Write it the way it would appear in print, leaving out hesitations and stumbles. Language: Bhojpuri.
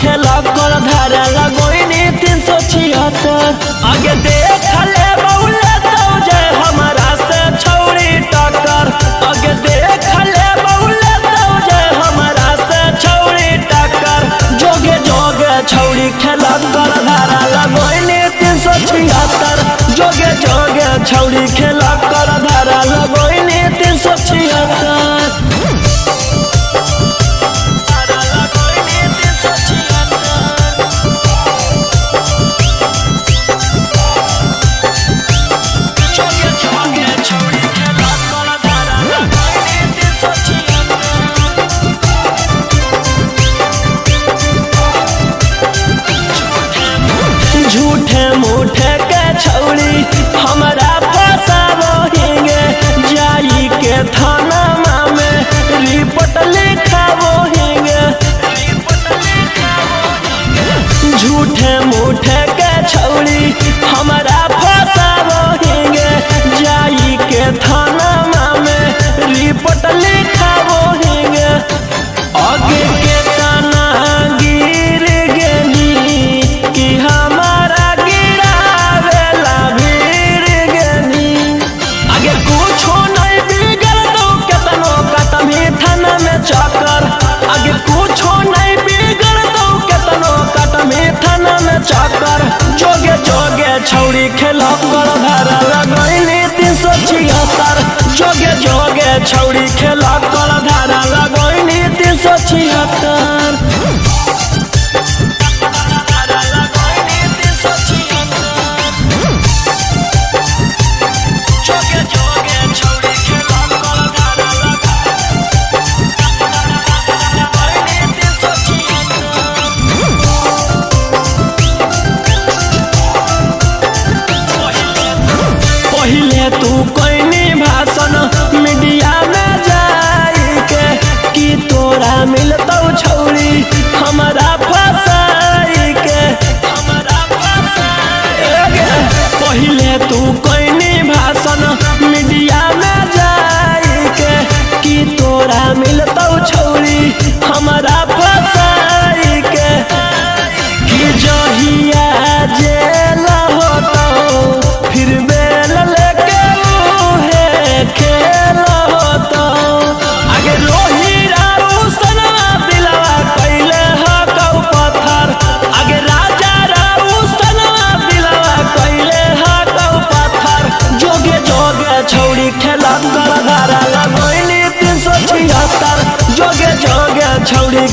खेला कर धारा लगोइनी 376। आगे देख ले बउले तो जे हमारा से छौड़ी टक्कर। आगे देख ले बउले तो जे हमारा से छौड़ी टक्कर। जोगे जोगे छौड़ी खेला कर धारा लगोइनी 376। जोगे जोगे छौड़ी खेला कर धारा लगोइनी 376। झूठे मूठे के छौड़ी हमारा फसावो हिंगे। जाई के थाना में रिपोर्ट लिखावो हिंगे। झूठे मूठे के छौड़ी हमारा फसावो हिंगे। जाई के थाना में रिपोर्ट लिखावो हिंगे। आगे के तना गिर गेली कि हमारा गिरावेला भीड़ गेली। आगे कुछो नहीं बिगड़ दो केतनो कटमी थाना में चक्कर। आगे कुछो नहीं बिगड़ दो केतनो कटमी थाना में चक्कर। जोगे जोगे छौड़ी खेला कर धारा लगोइनी 376। जोगे जोगे छौड़ी खेला कर धारा लगोइनी 376। पहिले तू कोइनी भाषण मीडिया में जाई के कि तोरा मिलतौ छौड़ी हमारा फसाई के। पहिले तू कोइनी भाषण मीडिया में जाई के कि तोरा मिलतौ छौड़ी हमारा फसाई के। कि जहिया जेल होतौ फिर बेल लेके उहे खेल होतौ। आगे रोहिरा उसनवा दिलवा कैले हकौ पत्थर। आगे राजा उसनवा दिलवा कैले हकौ पत्थर। जोगे जोगे छौड़ी खेला कर धारा लगोइनी 376। जोगे जोगे छौड़ी